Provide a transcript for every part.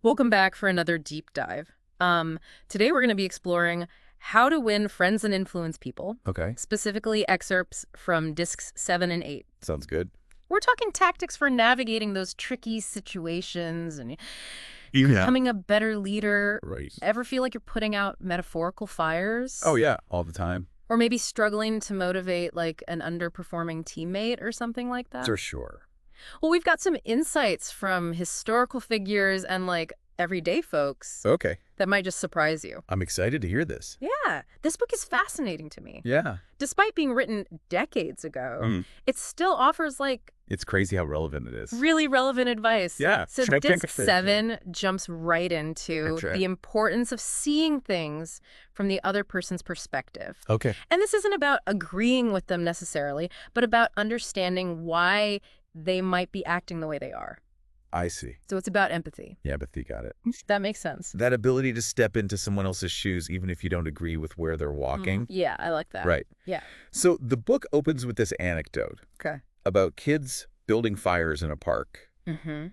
Welcome back for another deep dive. Today we're going to be exploring how to win friends and influence people, Okay. specifically excerpts from discs 7 and 8. Sounds good. We're talking tactics for navigating those tricky situations and Yeah. becoming a better leader. Right. Ever feel like you're putting out metaphorical fires? Oh, yeah. All the time. Or maybe struggling to motivate like an underperforming teammate or something like that? For sure. Well, we've got some insights from historical figures and like everyday folks Okay. that might just surprise you. I'm excited to hear this. Yeah, this book is fascinating to me. Yeah. Despite being written decades ago, Mm. it still offers like It's crazy how relevant it is. really relevant advice. Yeah. So Check, check, disc check. 7 jumps right into That's right. the importance of seeing things from the other person's perspective. Okay. And this isn't about agreeing with them necessarily, but about understanding why they might be acting the way they are. I see. So it's about empathy. Yeah, but you got it. That makes sense. That ability to step into someone else's shoes, even if you don't agree with where they're walking. Yeah, I like that. Right. Yeah. So the book opens with this anecdote Okay. about kids building fires in a park. Mm-hmm.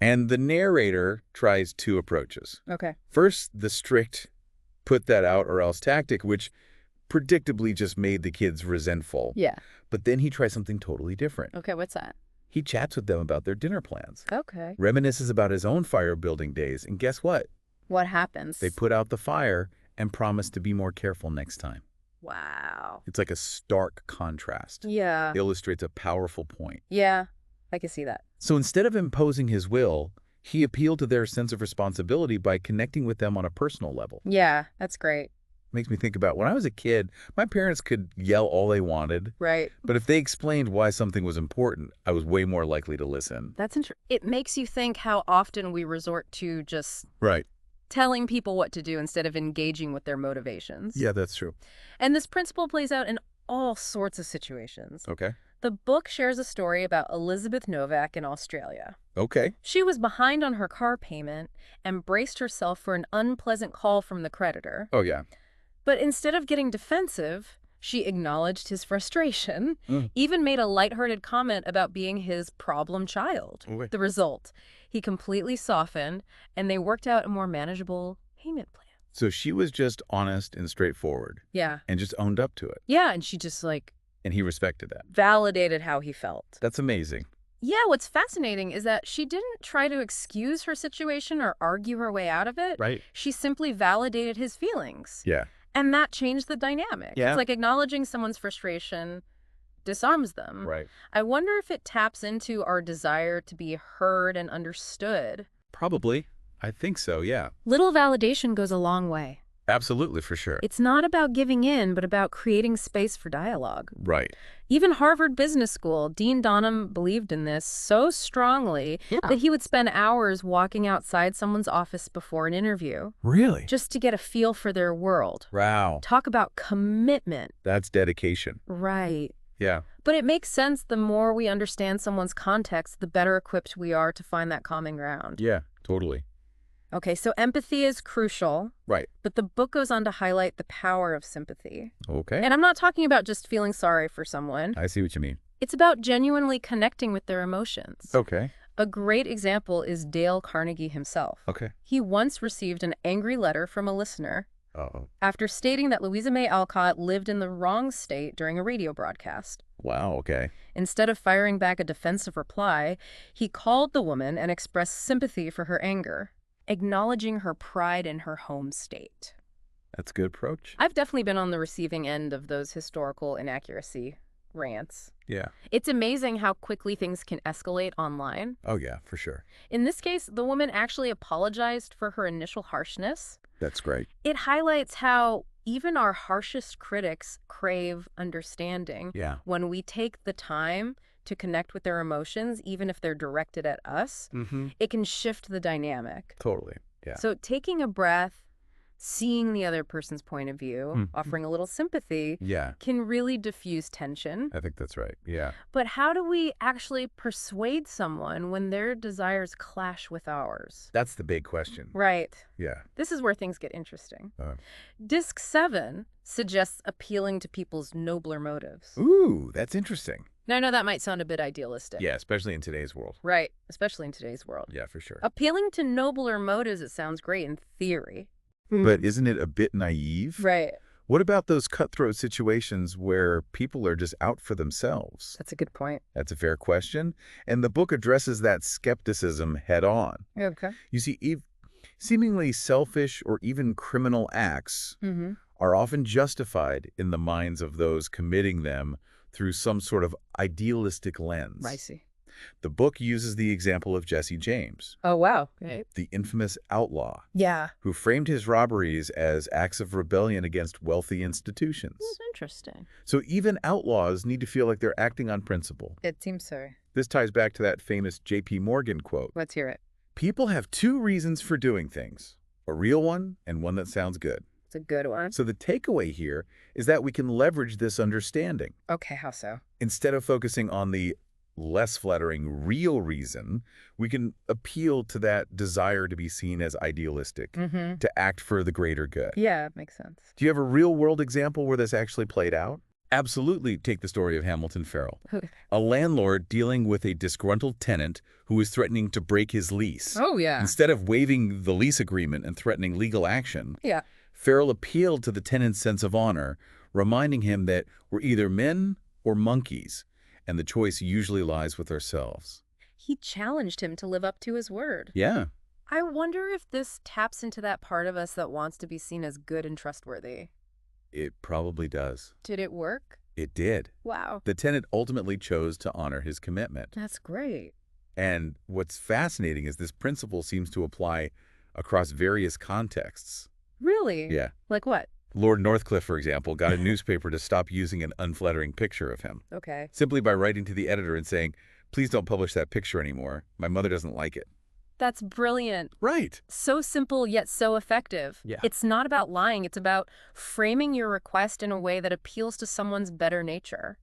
And the narrator tries two approaches. Okay. First, the strict put that out or else tactic, which predictably just made the kids resentful. Yeah. But then he tries something totally different. Okay, what's that? He chats with them about their dinner plans, Okay. reminisces about his own fire building days, and guess what? What happens? They put out the fire and promise to be more careful next time. Wow. It's like a stark contrast. Yeah. Illustrates a powerful point. Yeah, I can see that. So instead of imposing his will, he appealed to their sense of responsibility by connecting with them on a personal level. Yeah, that's great. Makes me think about when I was a kid, my parents could yell all they wanted, Right. but if they explained why something was important, I was way more likely to listen. That's interesting. It makes you think how often we resort to just Right. telling people what to do instead of engaging with their motivations. Yeah, that's true. And this principle plays out in all sorts of situations. Okay. The book shares a story about Elizabeth Novak in Australia. Okay. She was behind on her car payment and braced herself for an unpleasant call from the creditor. Oh, yeah. But instead of getting defensive, she acknowledged his frustration, Mm. even made a lighthearted comment about being his problem child. Okay. The result, he completely softened, and they worked out a more manageable payment plan. So she was just honest and straightforward Yeah. and just owned up to it. Yeah, and she just, like, And he respected that. validated how he felt. That's amazing. Yeah, what's fascinating is that she didn't try to excuse her situation or argue her way out of it. Right. She simply validated his feelings. Yeah. And that changed the dynamic. Yeah. It's like acknowledging someone's frustration disarms them. Right. I wonder if it taps into our desire to be heard and understood. Probably. I think so, yeah. Little validation goes a long way. Absolutely, for sure. It's not about giving in, but about creating space for dialogue. Right. Even Harvard Business School, Dean Donham believed in this so strongly that he would spend hours walking outside someone's office before an interview Really? just to get a feel for their world. Wow. Talk about commitment. That's dedication. Right. Yeah. But it makes sense the more we understand someone's context, the better equipped we are to find that common ground. Yeah, totally. Okay, so empathy is crucial, Right. but the book goes on to highlight the power of sympathy. Okay. And I'm not talking about just feeling sorry for someone. I see what you mean. It's about genuinely connecting with their emotions. Okay. A great example is Dale Carnegie himself. Okay. He once received an angry letter from a listener Uh-oh. after stating that Louisa May Alcott lived in the wrong state during a radio broadcast. Wow, okay. Instead of firing back a defensive reply, he called the woman and expressed sympathy for her anger, acknowledging her pride in her home state. That's a good approach. I've definitely been on the receiving end of those historical inaccuracy rants. Yeah. It's amazing how quickly things can escalate online. Oh, yeah, for sure. In this case, the woman actually apologized for her initial harshness. That's great. It highlights how even our harshest critics crave understanding Yeah. when we take the time to connect with their emotions, even if they're directed at us. Mm-hmm. It can shift the dynamic. Totally. Yeah. So taking a breath, seeing the other person's point of view, Mhm. offering a little sympathy, Yeah, can really diffuse tension. I think that's right. Yeah. But how do we actually persuade someone when their desires clash with ours? That's the big question. Right. Yeah. This is where things get interesting. Uh, Disc 7 suggests appealing to people's nobler motives. Ooh, that's interesting. Now, I know that might sound a bit idealistic. Yeah, especially in today's world. Right, especially in today's world. Yeah, for sure. Appealing to nobler motives, it sounds great in theory. But isn't it a bit naive? Right. What about those cutthroat situations where people are just out for themselves? That's a good point. That's a fair question. And the book addresses that skepticism head on. Okay. You see, seemingly selfish or even criminal acts Mm-hmm. are often justified in the minds of those committing them through some sort of idealistic lens. I see. The book uses the example of Jesse James, Oh, wow. Okay. the infamous outlaw, Yeah. who framed his robberies as acts of rebellion against wealthy institutions. That's interesting. So even outlaws need to feel like they're acting on principle. It seems so. This ties back to that famous J.P. Morgan quote. Let's hear it. People have two reasons for doing things, a real one and one that sounds good. It's a good one. So the takeaway here is that we can leverage this understanding. Okay, how so? Instead of focusing on the less flattering real reason, we can appeal to that desire to be seen as idealistic, Mm-hmm. to act for the greater good. Yeah, it makes sense. Do you have a real-world example where this actually played out? Absolutely. Take the story of Hamilton Farrell, a landlord dealing with a disgruntled tenant who was threatening to break his lease. Oh, yeah. Instead of waiving the lease agreement and threatening legal action, Yeah. Farrell appealed to the tenant's sense of honor, reminding him that we're either men or monkeys, and the choice usually lies with ourselves. He challenged him to live up to his word. Yeah. I wonder if this taps into that part of us that wants to be seen as good and trustworthy. It probably does. Did it work? It did. Wow. The tenant ultimately chose to honor his commitment. That's great. And what's fascinating is this principle seems to apply across various contexts. Really? Yeah. Like what? Lord Northcliffe, for example, got a newspaper to stop using an unflattering picture of him, Okay. simply by writing to the editor and saying, please don't publish that picture anymore. My mother doesn't like it. That's brilliant. Right. So simple, yet so effective. Yeah. It's not about lying. It's about framing your request in a way that appeals to someone's better nature.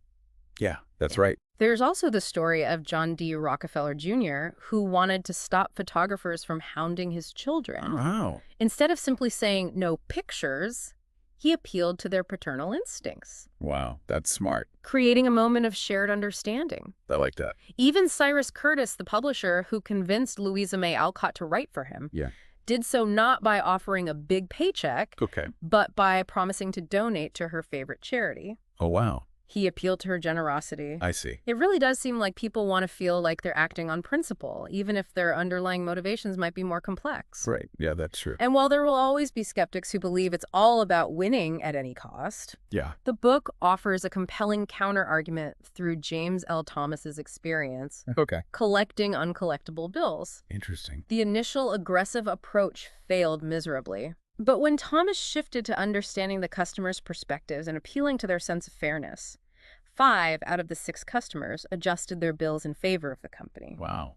Yeah, that's right. There's also the story of John D. Rockefeller Jr., who wanted to stop photographers from hounding his children. Wow. Instead of simply saying no pictures, he appealed to their paternal instincts, Wow, that's smart. creating a moment of shared understanding. I like that. Even Cyrus Curtis, the publisher who convinced Louisa May Alcott to write for him, Yeah. did so not by offering a big paycheck, Okay. but by promising to donate to her favorite charity. Oh, wow. He appealed to her generosity. I see. It really does seem like people want to feel like they're acting on principle, even if their underlying motivations might be more complex. Right. Yeah, that's true. And while there will always be skeptics who believe it's all about winning at any cost, Yeah. the book offers a compelling counter-argument through James L. Thomas's experience Okay. collecting uncollectible bills. Interesting. The initial aggressive approach failed miserably. But when Thomas shifted to understanding the customer's perspectives and appealing to their sense of fairness, 5 out of the 6 customers adjusted their bills in favor of the company. Wow.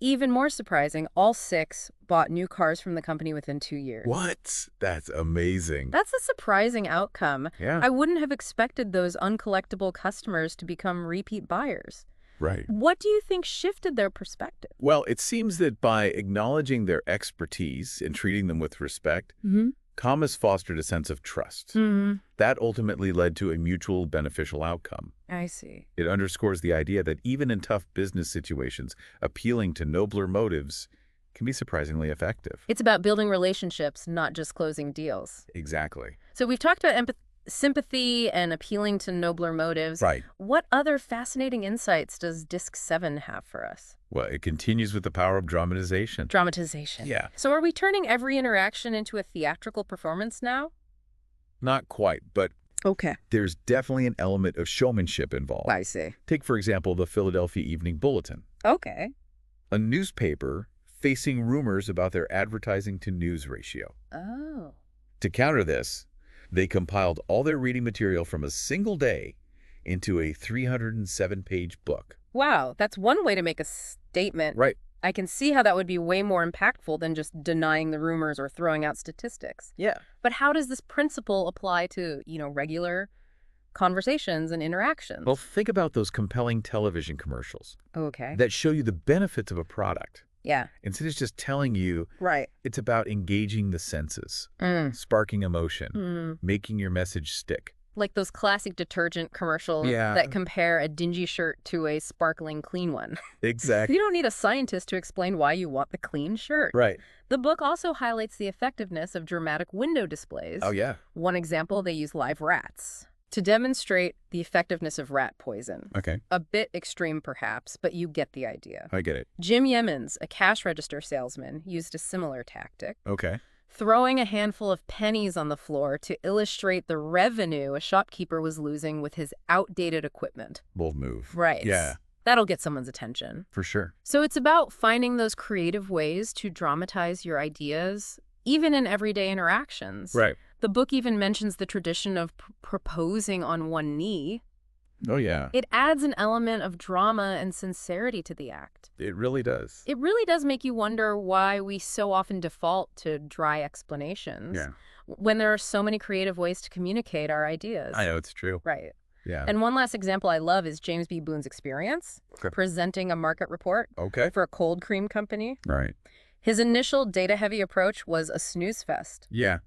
Even more surprising, all 6 bought new cars from the company within 2 years. What? That's amazing. That's a surprising outcome. Yeah. I wouldn't have expected those uncollectible customers to become repeat buyers. Right. What do you think shifted their perspective? Well, it seems that by acknowledging their expertise and treating them with respect, Thomas fostered a sense of trust. That ultimately led to a mutual beneficial outcome. I see. It underscores the idea that even in tough business situations, appealing to nobler motives can be surprisingly effective. It's about building relationships, not just closing deals. Exactly. So we've talked about sympathy and appealing to nobler motives. Right. What other fascinating insights does Disc 7 have for us? Well, it continues with the power of dramatization. Dramatization. Yeah. So are we turning every interaction into a theatrical performance now? Not quite, but Okay. there's definitely an element of showmanship involved. I see. Take, for example, the Philadelphia Evening Bulletin, Okay. a newspaper facing rumors about their advertising-to-news ratio. Oh. To counter this, they compiled all their reading material from a single day into a 307-page book. Wow, that's one way to make a statement. Right. I can see how that would be way more impactful than just denying the rumors or throwing out statistics. Yeah. But how does this principle apply to, regular conversations and interactions? Well, think about those compelling television commercials Okay. that show you the benefits of a product. Yeah. Instead of just telling you, Right. it's about engaging the senses, Mm. sparking emotion, making your message stick. Like those classic detergent commercials Yeah. that compare a dingy shirt to a sparkling clean one. Exactly. You don't need a scientist to explain why you want the clean shirt. Right. The book also highlights the effectiveness of dramatic window displays. Oh, yeah. One example, they use live rats to demonstrate the effectiveness of rat poison. Okay. A bit extreme, perhaps, but you get the idea. I get it. Jim Yemens, a cash register salesman, used a similar tactic, Okay. throwing a handful of pennies on the floor to illustrate the revenue a shopkeeper was losing with his outdated equipment. Bold move. Right. Yeah, That'll get someone's attention. for sure. So it's about finding those creative ways to dramatize your ideas, even in everyday interactions. Right. The book even mentions the tradition of proposing on one knee. Oh, yeah. It adds an element of drama and sincerity to the act. It really does. It really does make you wonder why we so often default to dry explanations Yeah. when there are so many creative ways to communicate our ideas. I know, it's true. Right. Yeah. And one last example I love is James B. Boone's experience presenting a market report Okay. for a cold cream company. Right. His initial data-heavy approach was a snooze fest. Yeah.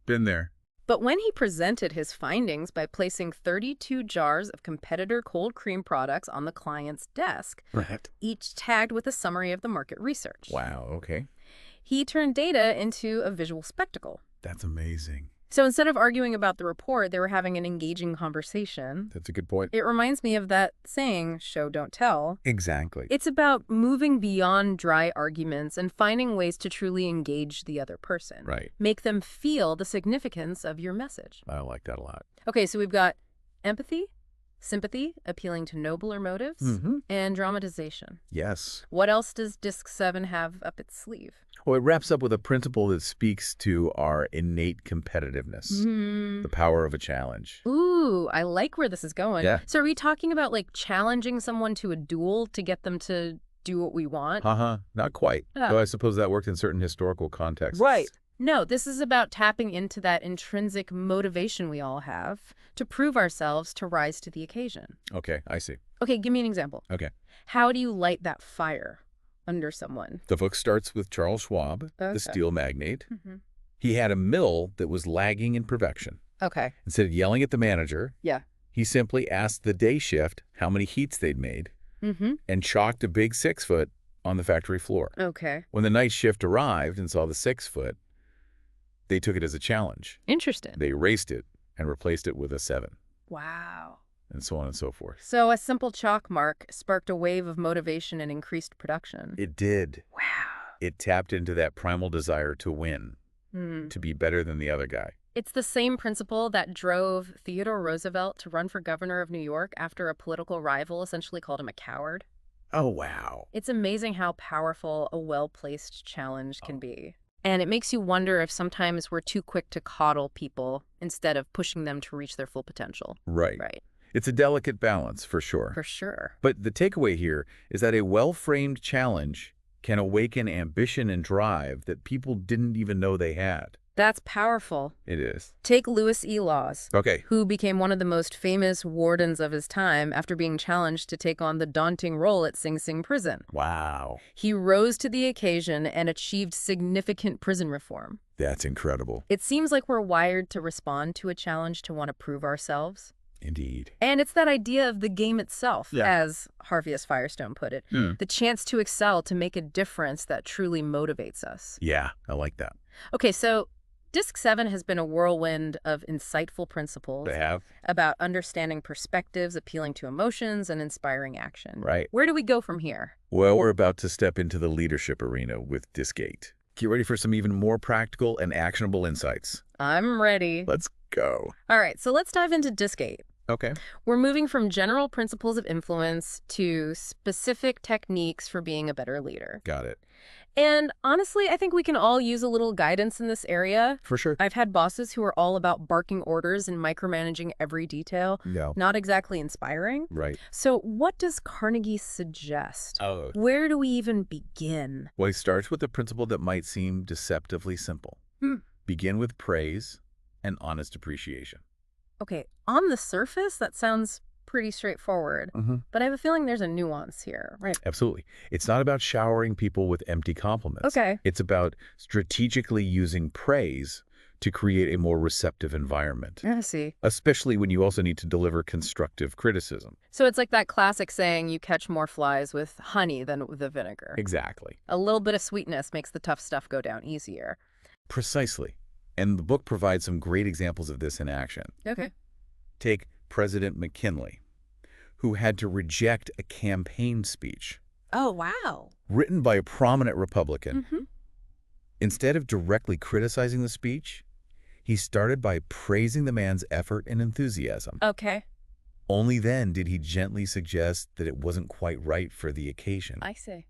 Been there. But when he presented his findings by placing 32 jars of competitor cold cream products on the client's desk, Right. each tagged with a summary of the market research, Wow. Okay. he turned data into a visual spectacle. That's amazing. So instead of arguing about the report, they were having an engaging conversation. That's a good point. It reminds me of that saying, show, don't tell. Exactly. It's about moving beyond dry arguments and finding ways to truly engage the other person. Right. Make them feel the significance of your message. I like that a lot. Okay, so we've got empathy, sympathy, appealing to nobler motives, Mm-hmm. and dramatization. Yes. What else does Disc 7 have up its sleeve? Well, it wraps up with a principle that speaks to our innate competitiveness, the power of a challenge. Ooh, I like where this is going. Yeah. So are we talking about like challenging someone to a duel to get them to do what we want? Not quite. Ah. Though I suppose that worked in certain historical contexts. No, this is about tapping into that intrinsic motivation we all have to prove ourselves, to rise to the occasion. Okay, I see. Okay, give me an example. Okay. How do you light that fire under someone? The book starts with Charles Schwab, Okay. the steel magnate. Mm-hmm. He had a mill that was lagging in production. Okay. Instead of yelling at the manager, Yeah. he simply asked the day shift how many heats they'd made Mm-hmm. and chalked a big 6-foot on the factory floor. Okay. When the night shift arrived and saw the 6-foot, they took it as a challenge. Interesting. They erased it and replaced it with a 7, Wow. and so on and so forth. So a simple chalk mark sparked a wave of motivation and increased production. It did. Wow. It tapped into that primal desire to win, to be better than the other guy. It's the same principle that drove Theodore Roosevelt to run for governor of New York after a political rival essentially called him a coward. Oh, wow. It's amazing how powerful a well-placed challenge can be. And it makes you wonder if sometimes we're too quick to coddle people instead of pushing them to reach their full potential. Right. Right. It's a delicate balance, for sure. For sure. But the takeaway here is that a well-framed challenge can awaken ambition and drive that people didn't even know they had. That's powerful. It is. Take Louis E. Laws, Okay. who became one of the most famous wardens of his time after being challenged to take on the daunting role at Sing Sing prison. Wow. He rose to the occasion and achieved significant prison reform. That's incredible. It seems like we're wired to respond to a challenge to want to prove ourselves. Indeed. And it's that idea of the game itself, Yeah. as Harvey S. Firestone put it, the chance to excel, to make a difference that truly motivates us. Yeah, I like that. Okay, so Disc 7 has been a whirlwind of insightful principles They have. about understanding perspectives, appealing to emotions, and inspiring action. Right. Where do we go from here? Well, we're about to step into the leadership arena with Disc 8. Get ready for some even more practical and actionable insights. I'm ready. Let's go. All right, so let's dive into Disc 8. Okay. We're moving from general principles of influence to specific techniques for being a better leader. Got it. And honestly, I think we can all use a little guidance in this area. For sure. I've had bosses who are all about barking orders and micromanaging every detail. No. Not exactly inspiring. Right. So what does Carnegie suggest? Oh. Where do we even begin? Well, he starts with a principle that might seem deceptively simple. Begin with praise and honest appreciation. Okay, on the surface, that sounds pretty straightforward. But I have a feeling there's a nuance here, right? Absolutely. It's not about showering people with empty compliments. Okay. It's about strategically using praise to create a more receptive environment, I see. especially when you also need to deliver constructive criticism. So it's like that classic saying, you catch more flies with honey than with the vinegar. Exactly. A little bit of sweetness makes the tough stuff go down easier. Precisely. And the book provides some great examples of this in action. Okay. Take President McKinley, who had to reject a campaign speech Oh, wow. written by a prominent Republican. Mm-hmm. Instead of directly criticizing the speech, he started by praising the man's effort and enthusiasm. Okay. Only then did he gently suggest that it wasn't quite right for the occasion, I see.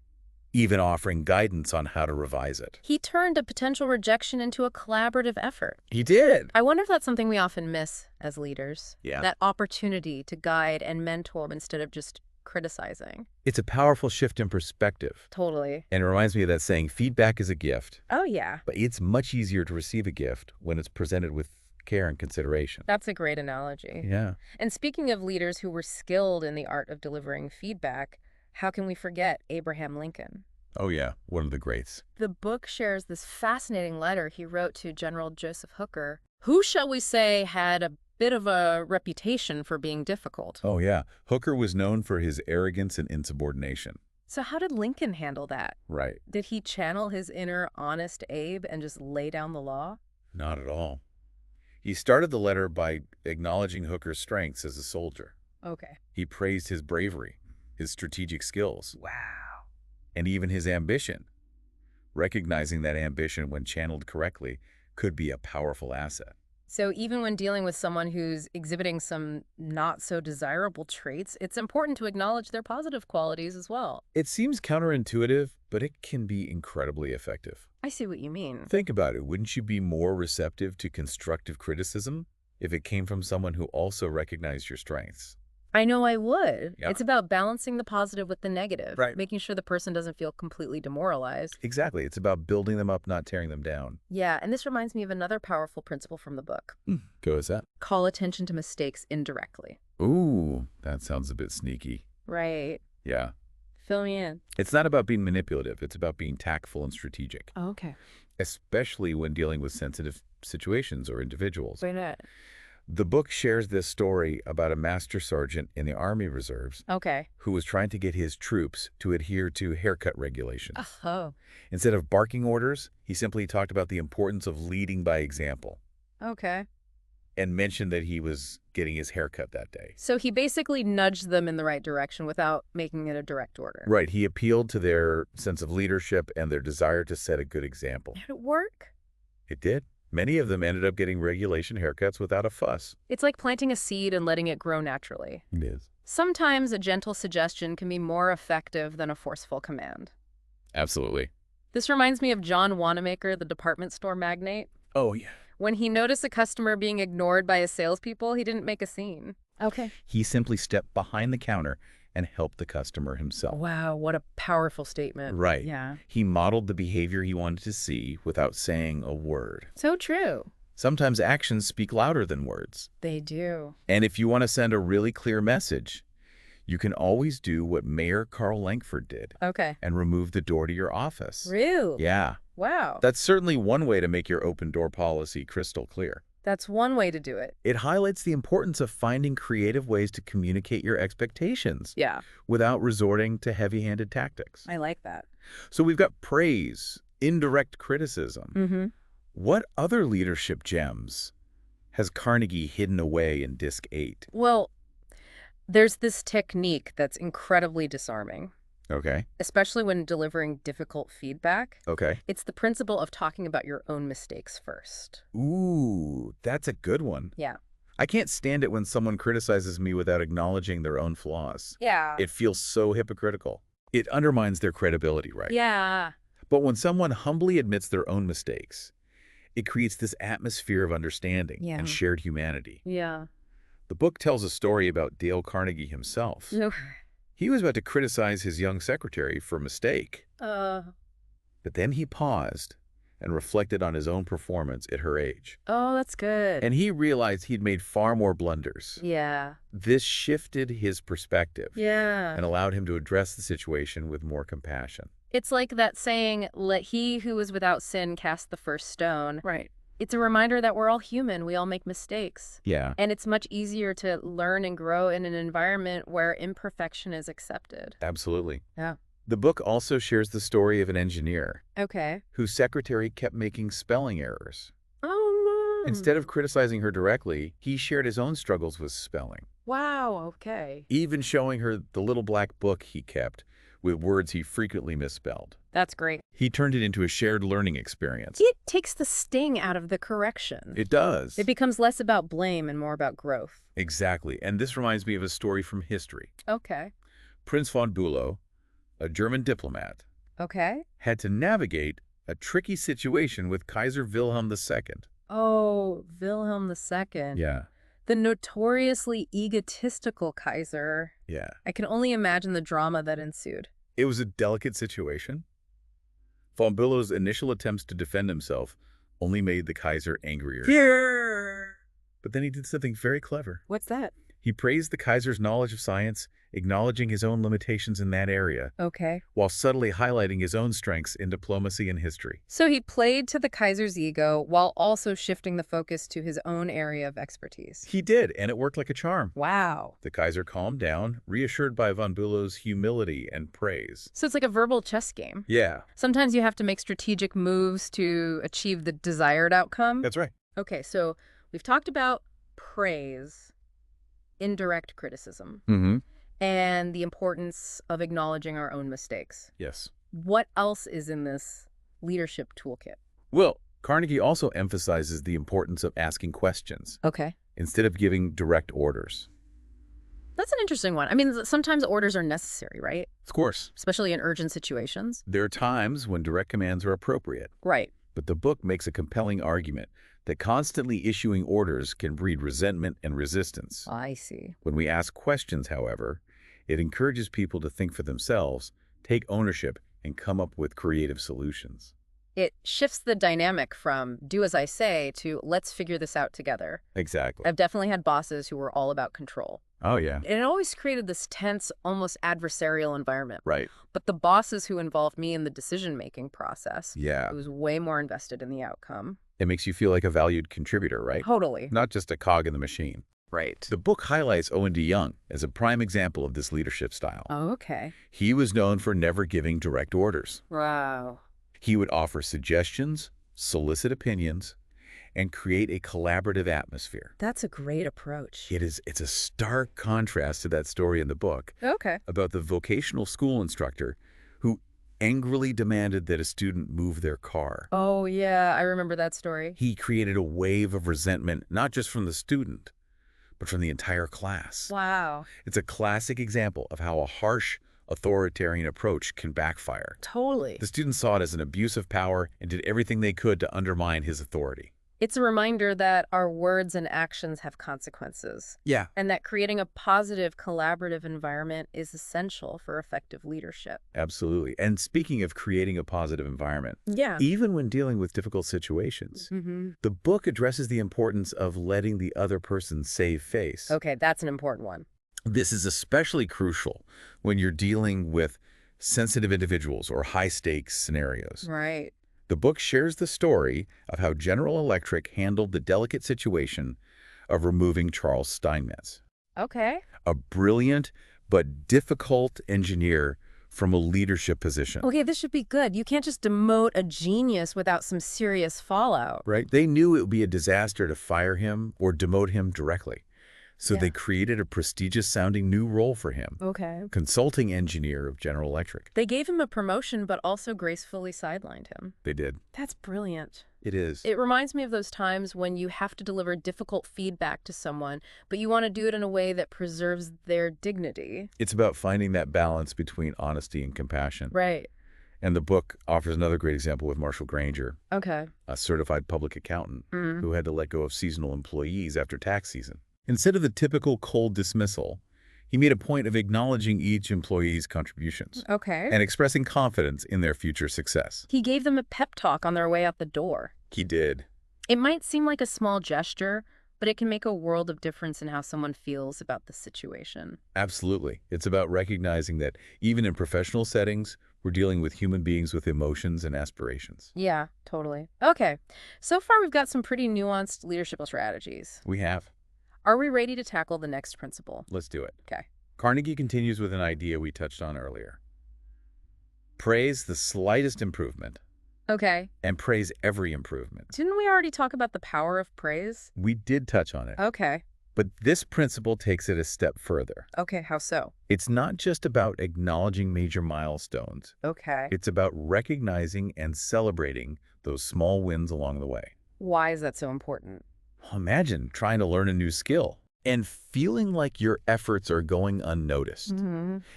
even offering guidance on how to revise it. He turned a potential rejection into a collaborative effort. He did. I wonder if that's something we often miss as leaders. Yeah. That opportunity to guide and mentor instead of just criticizing. It's a powerful shift in perspective. Totally. And it reminds me of that saying, feedback is a gift, Oh, yeah. but it's much easier to receive a gift when it's presented with care and consideration. That's a great analogy. Yeah. And speaking of leaders who were skilled in the art of delivering feedback, how can we forget Abraham Lincoln? Oh, yeah. One of the greats. The book shares this fascinating letter he wrote to General Joseph Hooker, who, shall we say, had a bit of a reputation for being difficult. Oh, yeah. Hooker was known for his arrogance and insubordination. So how did Lincoln handle that? Right. Did he channel his inner honest Abe and just lay down the law? Not at all. He started the letter by acknowledging Hooker's strengths as a soldier. Okay. He praised his bravery, his strategic skills, Wow. and even his ambition. Recognizing that ambition, when channeled correctly, could be a powerful asset. So even when dealing with someone who's exhibiting some not so desirable traits, it's important to acknowledge their positive qualities as well. It seems counterintuitive, but it can be incredibly effective. I see what you mean. Think about it. Wouldn't you be more receptive to constructive criticism if it came from someone who also recognized your strengths? I know I would. Yeah. It's about balancing the positive with the negative, Right. making sure the person doesn't feel completely demoralized. Exactly. It's about building them up, not tearing them down. Yeah, and this reminds me of another powerful principle from the book. Go as that. Call attention to mistakes indirectly. Ooh, that sounds a bit sneaky. Right. Yeah. Fill me in. It's not about being manipulative. It's about being tactful and strategic, Oh, okay. especially when dealing with sensitive situations or individuals. Wait a minute. The book shares this story about a master sergeant in the Army Reserves Okay. who was trying to get his troops to adhere to haircut regulations. Oh, Instead of barking orders, he simply talked about the importance of leading by example okay. and mentioned that he was getting his haircut that day. So he basically nudged them in the right direction without making it a direct order. Right. He appealed to their sense of leadership and their desire to set a good example. Did it work? It did. Many of them ended up getting regulation haircuts without a fuss. It's like planting a seed and letting it grow naturally. It is. Sometimes a gentle suggestion can be more effective than a forceful command. Absolutely. This reminds me of John Wanamaker, the department store magnate. Oh, yeah. When he noticed a customer being ignored by his salespeople, he didn't make a scene. Okay. He simply stepped behind the counter and helped the customer himself. Wow, what a powerful statement. Right. Yeah. He modeled the behavior he wanted to see without saying a word. So true. Sometimes actions speak louder than words. They do. And if you want to send a really clear message, you can always do what Mayor Carl Langford did Okay. and remove the door to your office. Really? Yeah. Wow. That's certainly one way to make your open door policy crystal clear. That's one way to do it. It highlights the importance of finding creative ways to communicate your expectations Yeah, without resorting to heavy-handed tactics. I like that. So we've got praise, indirect criticism. Mm-hmm. What other leadership gems has Carnegie hidden away in Disc 8? Well, there's this technique that's incredibly disarming, Okay. especially when delivering difficult feedback. Okay. It's the principle of talking about your own mistakes first. Ooh, that's a good one. Yeah. I can't stand it when someone criticizes me without acknowledging their own flaws. Yeah. It feels so hypocritical. It undermines their credibility, right? Yeah. But when someone humbly admits their own mistakes, it creates this atmosphere of understanding Yeah. and shared humanity. Yeah. The book tells a story about Dale Carnegie himself. He was about to criticize his young secretary for a mistake, but then he paused and reflected on his own performance at her age. Oh, that's good. And he realized he'd made far more blunders. Yeah. This shifted his perspective Yeah. and allowed him to address the situation with more compassion. It's like that saying, let he who is without sin cast the first stone. Right. It's a reminder that we're all human. We all make mistakes. Yeah, And it's much easier to learn and grow in an environment where imperfection is accepted. absolutely. Yeah. The book also shares the story of an engineer Okay. whose secretary kept making spelling errors. Oh, no. Instead of criticizing her directly, he shared his own struggles with spelling, Wow, okay. even showing her the little black book he kept with words he frequently misspelled. That's great. He turned it into a shared learning experience. It takes the sting out of the correction. It does. It becomes less about blame and more about growth. Exactly. And this reminds me of a story from history. Okay. Prince von Bülow, a German diplomat, Okay. had to navigate a tricky situation with Kaiser Wilhelm II. Oh, Wilhelm II. Yeah, The notoriously egotistical Kaiser. yeah. I can only imagine the drama that ensued. It was a delicate situation. Von Bülow's initial attempts to defend himself only made the Kaiser angrier. Here. But then he did something very clever. What's that? He praised the Kaiser's knowledge of science, acknowledging his own limitations in that area, Okay. while subtly highlighting his own strengths in diplomacy and history. So he played to the Kaiser's ego while also shifting the focus to his own area of expertise. He did, and it worked like a charm. Wow. The Kaiser calmed down, reassured by von Bülow's humility and praise. So it's like a verbal chess game. Yeah, Sometimes you have to make strategic moves to achieve the desired outcome. that's right. Okay, so we've talked about praise, indirect criticism, Mm-hmm. and the importance of acknowledging our own mistakes. Yes. What else is in this leadership toolkit? Well, Carnegie also emphasizes the importance of asking questions Okay. instead of giving direct orders. That's an interesting one. I mean, sometimes orders are necessary, right? Of course, Especially in urgent situations. there are times when direct commands are appropriate, Right. but the book makes a compelling argument that constantly issuing orders can breed resentment and resistance. I see. When we ask questions, however, it encourages people to think for themselves, take ownership, and come up with creative solutions. It shifts the dynamic from do as I say to let's figure this out together. Exactly. I've definitely had bosses who were all about control. Oh, yeah. And it always created this tense, almost adversarial environment. Right. But the bosses who involved me in the decision-making process, Yeah. I was way more invested in the outcome. It makes you feel like a valued contributor, right? Totally. Not just a cog in the machine. Right. The book highlights Owen D. Young as a prime example of this leadership style. Oh, okay. He was known for never giving direct orders. Wow. He would offer suggestions, solicit opinions, and create a collaborative atmosphere. That's a great approach. It's a stark contrast to that story in the book Okay. about the vocational school instructor who angrily demanded that a student move their car. Oh, yeah. I remember that story. He created a wave of resentment, not just from the student, but from the entire class. Wow. It's a classic example of how a harsh, authoritarian approach can backfire. Totally. The students saw it as an abuse of power and did everything they could to undermine his authority. It's a reminder that our words and actions have consequences, Yeah. and that creating a positive, collaborative environment is essential for effective leadership. Absolutely. And speaking of creating a positive environment, Yeah. even when dealing with difficult situations, the book addresses the importance of letting the other person save face. Okay, that's an important one. This is especially crucial when you're dealing with sensitive individuals or high-stakes scenarios. Right. The book shares the story of how General Electric handled the delicate situation of removing Charles Steinmetz, Okay. a brilliant but difficult engineer from a leadership position. Okay, this should be good. You can't just demote a genius without some serious fallout. Right? They knew it would be a disaster to fire him or demote him directly. So Yeah. they created a prestigious-sounding new role for him, Okay. consulting engineer of General Electric. They gave him a promotion, but also gracefully sidelined him. They did. That's brilliant. It is. It reminds me of those times when you have to deliver difficult feedback to someone, but you want to do it in a way that preserves their dignity. It's about finding that balance between honesty and compassion. Right. And the book offers another great example with Marshall Granger, Okay. a certified public accountant Mm. who had to let go of seasonal employees after tax season. Instead of the typical cold dismissal, he made a point of acknowledging each employee's contributions Okay. and expressing confidence in their future success. He gave them a pep talk on their way out the door. He did. It might seem like a small gesture, but it can make a world of difference in how someone feels about the situation. Absolutely. It's about recognizing that even in professional settings, We're dealing with human beings with emotions and aspirations. Yeah, totally. Okay, so far we've got some pretty nuanced leadership strategies. We have. Are we ready to tackle the next principle? Let's do it. Okay. Carnegie continues with an idea we touched on earlier. Praise the slightest improvement. Okay. And praise every improvement. Didn't we already talk about the power of praise? We did touch on it. Okay. But this principle takes it a step further. Okay, how so? It's not just about acknowledging major milestones. Okay. It's about recognizing and celebrating those small wins along the way. Why is that so important? Imagine trying to learn a new skill and feeling like your efforts are going unnoticed.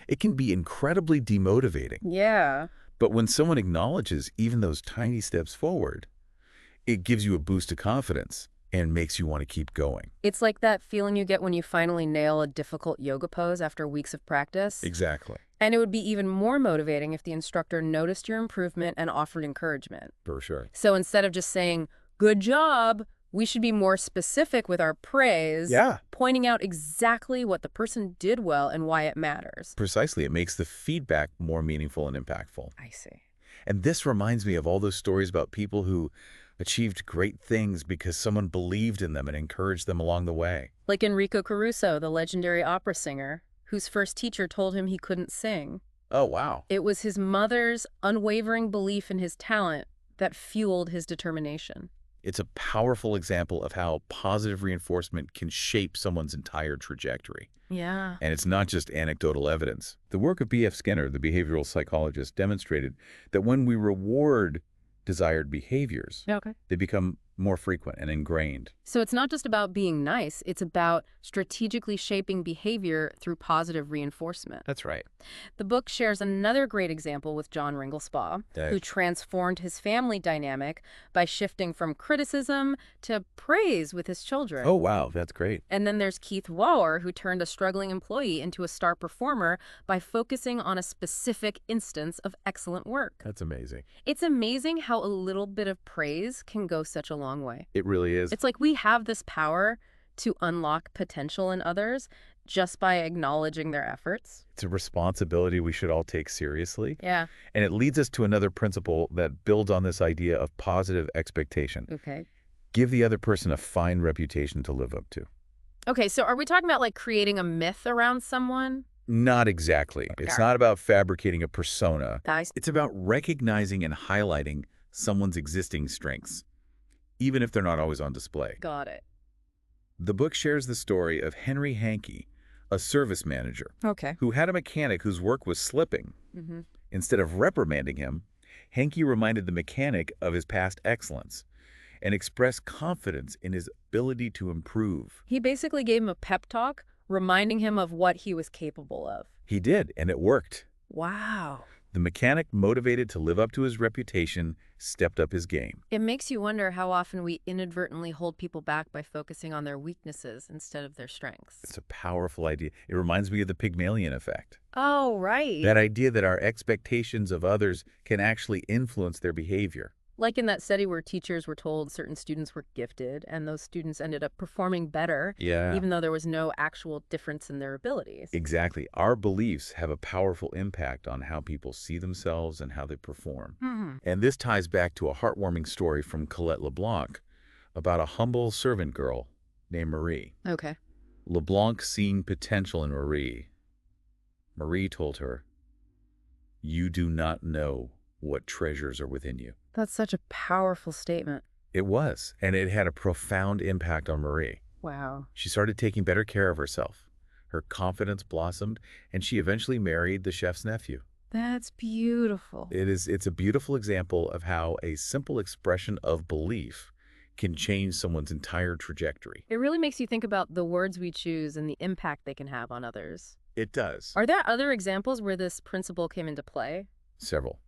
It can be incredibly demotivating. Yeah. But when someone acknowledges even those tiny steps forward, it gives you a boost of confidence and makes you want to keep going. It's like that feeling you get when you finally nail a difficult yoga pose after weeks of practice. Exactly. And it would be even more motivating if the instructor noticed your improvement and offered encouragement. For sure. So instead of just saying, "Good job," we should be more specific with our praise, pointing out exactly what the person did well and why it matters. Precisely. It makes the feedback more meaningful and impactful. I see. And this reminds me of all those stories about people who achieved great things because someone believed in them and encouraged them along the way. Like Enrico Caruso, the legendary opera singer, whose first teacher told him he couldn't sing. Oh, wow. It was his mother's unwavering belief in his talent that fueled his determination. It's a powerful example of how positive reinforcement can shape someone's entire trajectory. Yeah. And it's not just anecdotal evidence. The work of B.F. Skinner, the behavioral psychologist, demonstrated that when we reward desired behaviors, they become more frequent and ingrained. So it's not just about being nice, it's about strategically shaping behavior through positive reinforcement. That's right. The book shares another great example with John Ringlespaugh, who transformed his family dynamic by shifting from criticism to praise with his children. Oh, wow, that's great. And then there's Keith Wauer, who turned a struggling employee into a star performer by focusing on a specific instance of excellent work. That's amazing. It's amazing how a little bit of praise can go such a long way. It really is. It's like we have this power to unlock potential in others just by acknowledging their efforts. It's a responsibility we should all take seriously. Yeah. And it leads us to another principle that builds on this idea of positive expectation. Okay. Give the other person a fine reputation to live up to. Okay, so are we talking about like creating a myth around someone? Not exactly. It's not about fabricating a persona. It's about recognizing and highlighting someone's existing strengths, even if they're not always on display. Got it. The book shares the story of Henry Hankey, a service manager, who had a mechanic whose work was slipping. Instead of reprimanding him, Hankey reminded the mechanic of his past excellence and expressed confidence in his ability to improve. He basically gave him a pep talk, reminding him of what he was capable of. He did, and it worked. Wow. The mechanic, motivated to live up to his reputation, stepped up his game. It makes you wonder how often we inadvertently hold people back by focusing on their weaknesses instead of their strengths. It's a powerful idea. It reminds me of the Pygmalion effect. Oh, right. That idea that our expectations of others can actually influence their behavior. Like in that study where teachers were told certain students were gifted, and those students ended up performing better, even though there was no actual difference in their abilities. Exactly. Our beliefs have a powerful impact on how people see themselves and how they perform. And this ties back to a heartwarming story from Colette LeBlanc about a humble servant girl named Marie. Okay. LeBlanc seeing potential in Marie. Marie told her, "You do not know what treasures are within you." That's such a powerful statement. It was, and it had a profound impact on Marie. Wow. She started taking better care of herself. Her confidence blossomed, and she eventually married the chef's nephew. That's beautiful. It's a beautiful example of how a simple expression of belief can change someone's entire trajectory. It really makes you think about the words we choose and the impact they can have on others. It does. Are there other examples where this principle came into play? Several.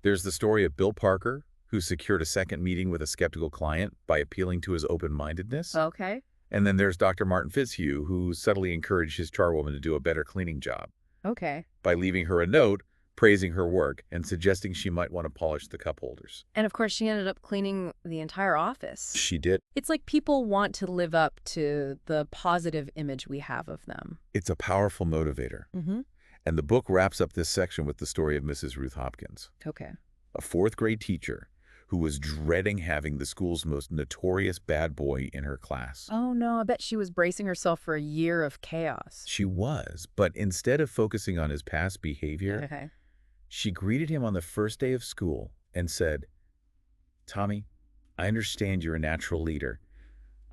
There's the story of Bill Parker, who secured a second meeting with a skeptical client by appealing to his open-mindedness. Okay. And then there's Dr. Martin Fitzhugh, who subtly encouraged his charwoman to do a better cleaning job. Okay. By leaving her a note praising her work and suggesting she might want to polish the cup holders. And of course, she ended up cleaning the entire office. She did. It's like people want to live up to the positive image we have of them. It's a powerful motivator. And the book wraps up this section with the story of Mrs. Ruth Hopkins, Okay. a fourth-grade teacher who was dreading having the school's most notorious bad boy in her class. Oh, no, I bet she was bracing herself for a year of chaos. She was, but instead of focusing on his past behavior, Okay. she greeted him on the first day of school and said, "Tommy, I understand you're a natural leader.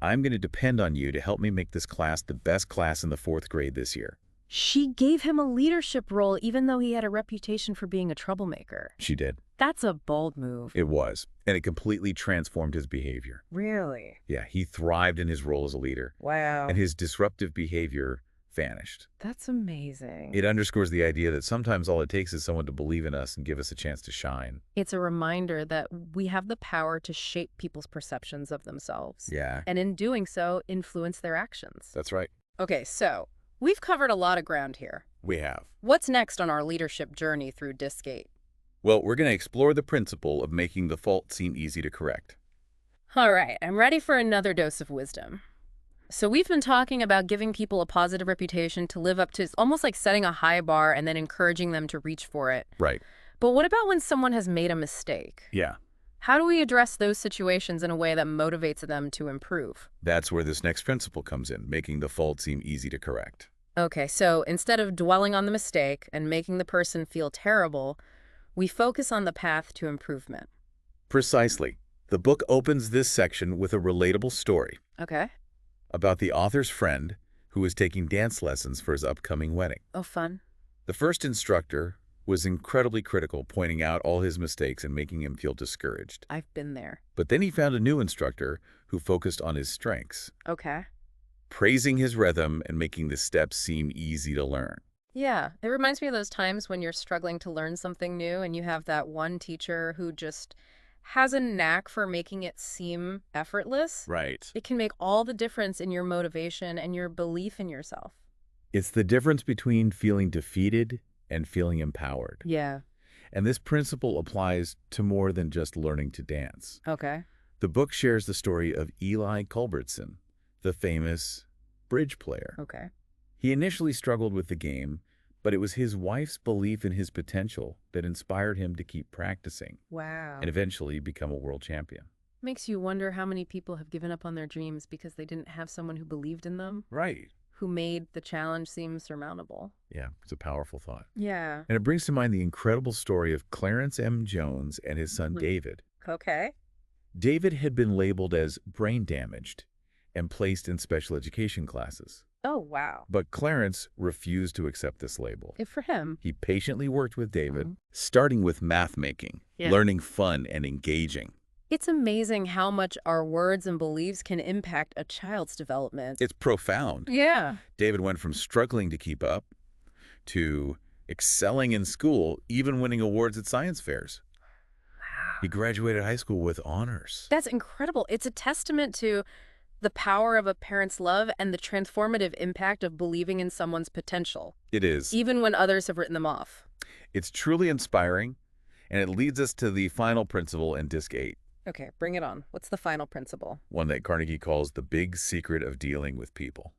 I'm going to depend on you to help me make this class the best class in the fourth grade this year." She gave him a leadership role even though he had a reputation for being a troublemaker. She did. That's a bold move. It was, and it completely transformed his behavior. Really? Yeah, he thrived in his role as a leader, Wow. and his disruptive behavior vanished. That's amazing. It underscores the idea that sometimes all it takes is someone to believe in us and give us a chance to shine. It's a reminder that we have the power to shape people's perceptions of themselves. Yeah, And in doing so, influence their actions. that's right. Okay, so we've covered a lot of ground here. We have. What's next on our leadership journey through Disc 8? Well, we're going to explore the principle of making the fault seem easy to correct. All right, I'm ready for another dose of wisdom. So we've been talking about giving people a positive reputation to live up to. It's almost like setting a high bar and then encouraging them to reach for it. Right. But what about when someone has made a mistake? Yeah. How do we address those situations in a way that motivates them to improve? That's where this next principle comes in, making the fault seem easy to correct. Okay, so instead of dwelling on the mistake and making the person feel terrible, we focus on the path to improvement. Precisely. The book opens this section with a relatable story Okay. about the author's friend who was taking dance lessons for his upcoming wedding. Oh, fun. The first instructor was incredibly critical, pointing out all his mistakes and making him feel discouraged. I've been there. But then he found a new instructor who focused on his strengths, Okay. praising his rhythm and making the steps seem easy to learn. Yeah, it reminds me of those times when you're struggling to learn something new and you have that one teacher who just has a knack for making it seem effortless. Right. It can make all the difference in your motivation and your belief in yourself. It's the difference between feeling defeated and feeling empowered. Yeah. And this principle applies to more than just learning to dance. Okay. The book shares the story of Eli Culbertson, the famous bridge player. Okay. He initially struggled with the game, but it was his wife's belief in his potential that inspired him to keep practicing Wow. and eventually become a world champion. Makes you wonder how many people have given up on their dreams because they didn't have someone who believed in them, Right. who made the challenge seem surmountable. Yeah, it's a powerful thought. Yeah. And it brings to mind the incredible story of Clarence M. Jones and his son David. Okay. David had been labeled as brain damaged and placed in special education classes. Oh, wow. But Clarence refused to accept this label. Good for him. He patiently worked with David, starting with math making, learning fun and engaging. It's amazing how much our words and beliefs can impact a child's development. It's profound. Yeah. David went from struggling to keep up to excelling in school, even winning awards at science fairs. He graduated high school with honors. That's incredible. It's a testament to the power of a parent's love and the transformative impact of believing in someone's potential, It is. even when others have written them off. It's truly inspiring, and it leads us to the final principle in Disc 8, Okay, bring it on. What's the final principle? one that Carnegie calls the big secret of dealing with people.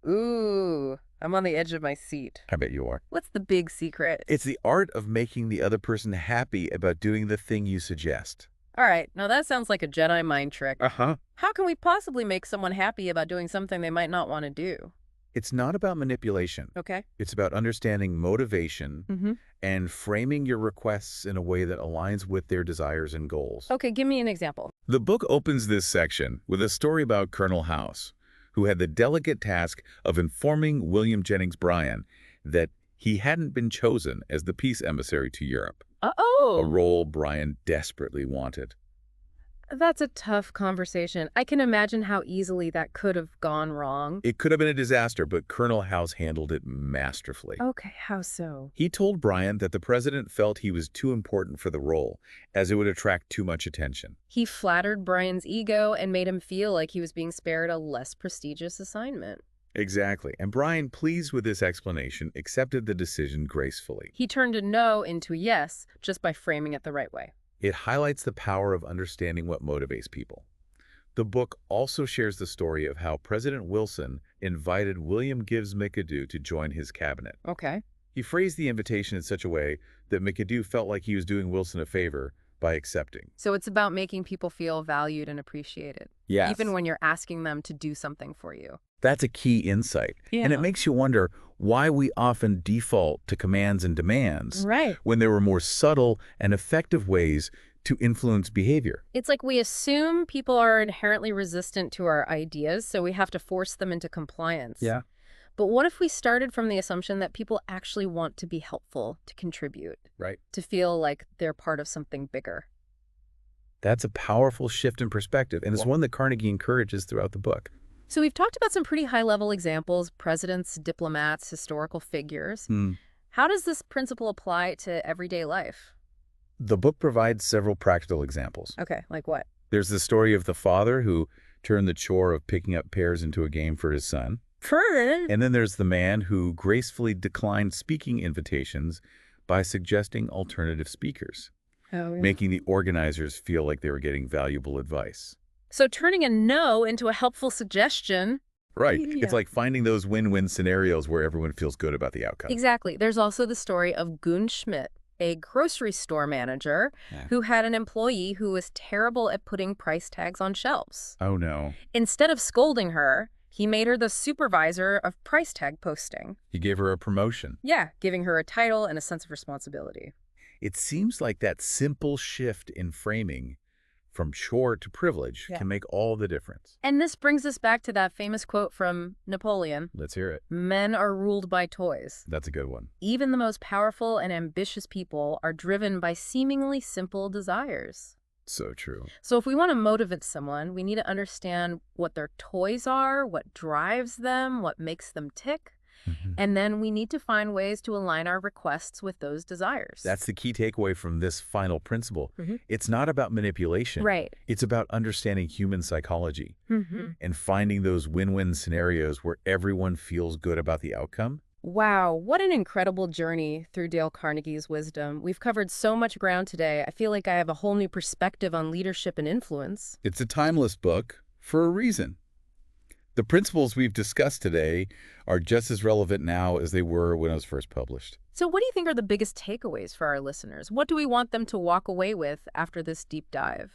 Ooh, I'm on the edge of my seat. I bet you are. What's the big secret? It's the art of making the other person happy about doing the thing you suggest. All right, now that sounds like a Jedi mind trick. Uh-huh. How can we possibly make someone happy about doing something they might not want to do? It's not about manipulation. Okay. It's about understanding motivation and framing your requests in a way that aligns with their desires and goals. Okay, give me an example. The book opens this section with a story about Colonel House, who had the delicate task of informing William Jennings Bryan that he hadn't been chosen as the peace emissary to Europe, a Uh-oh. role Bryan desperately wanted. That's a tough conversation. I can imagine how easily that could have gone wrong. It could have been a disaster, but Colonel House handled it masterfully. Okay, how so? He told Bryan that the president felt he was too important for the role, as it would attract too much attention. He flattered Brian's ego and made him feel like he was being spared a less prestigious assignment. Exactly. And Bryan, pleased with this explanation, accepted the decision gracefully. He turned a no into a yes just by framing it the right way. It highlights the power of understanding what motivates people. The book also shares the story of how President Wilson invited William Gibbs McAdoo to join his cabinet. Okay. He phrased the invitation in such a way that McAdoo felt like he was doing Wilson a favor by accepting. So it's about making people feel valued and appreciated, even Yes. when you're asking them to do something for you. That's a key insight. And it Yeah. makes you wonder why we often default to commands and demands Right. when there were more subtle and effective ways to influence behavior. It's like we assume people are inherently resistant to our ideas, so we have to force them into compliance. Yeah. But what if we started from the assumption that people actually want to be helpful, to contribute, Right. to feel like they're part of something bigger? That's a powerful shift in perspective, and it's one that Carnegie encourages throughout the book. So we've talked about some pretty high-level examples, presidents, diplomats, historical figures. How does this principle apply to everyday life? The book provides several practical examples. Okay, like what? There's the story of the father who turned the chore of picking up pears into a game for his son. And then there's the man who gracefully declined speaking invitations by suggesting alternative speakers, making the organizers feel like they were getting valuable advice. So turning a no into a helpful suggestion. Right. Yeah. It's like finding those win-win scenarios where everyone feels good about the outcome. Exactly. There's also the story of Gun Schmidt, a grocery store manager who had an employee who was terrible at putting price tags on shelves. Oh, no. Instead of scolding her, he made her the supervisor of price tag posting. He gave her a promotion. Yeah, giving her a title and a sense of responsibility. It seems like that simple shift in framing from chore to privilege can make all the difference. And this brings us back to that famous quote from Napoleon. Let's hear it. Men are ruled by toys. That's a good one. Even the most powerful and ambitious people are driven by seemingly simple desires. So true. So if we want to motivate someone, we need to understand what their toys are, what drives them, what makes them tick. And then we need to find ways to align our requests with those desires. That's the key takeaway from this final principle. It's not about manipulation. Right. It's about understanding human psychology and finding those win-win scenarios where everyone feels good about the outcome. Wow, what an incredible journey through Dale Carnegie's wisdom. We've covered so much ground today. I feel like I have a whole new perspective on leadership and influence. It's a timeless book for a reason. The principles we've discussed today are just as relevant now as they were when it was first published. So what do you think are the biggest takeaways for our listeners? What do we want them to walk away with after this deep dive?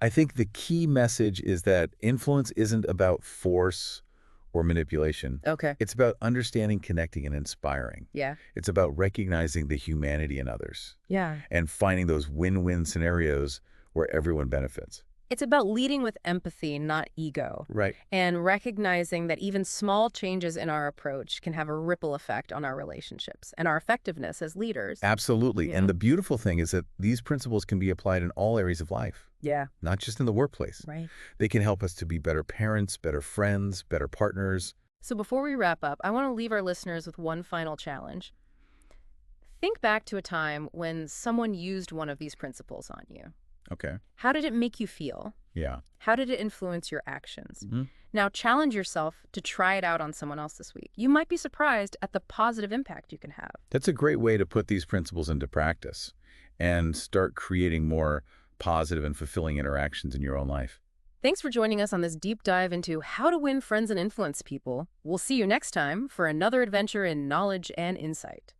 I think the key message is that influence isn't about force or manipulation. Okay. It's about understanding, connecting, and inspiring. Yeah. It's about recognizing the humanity in others Yeah. and finding those win-win scenarios where everyone benefits. It's about leading with empathy, not ego. Right. And recognizing that even small changes in our approach can have a ripple effect on our relationships and our effectiveness as leaders. Absolutely. Yeah. And the beautiful thing is that these principles can be applied in all areas of life, Yeah. not just in the workplace. Right. They can help us to be better parents, better friends, better partners. So before we wrap up, I want to leave our listeners with one final challenge. Think back to a time when someone used one of these principles on you. Okay. How did it make you feel? Yeah. How did it influence your actions? Now challenge yourself to try it out on someone else this week. You might be surprised at the positive impact you can have. That's a great way to put these principles into practice and start creating more positive and fulfilling interactions in your own life. Thanks for joining us on this deep dive into how to win friends and influence people. We'll see you next time for another adventure in knowledge and insight.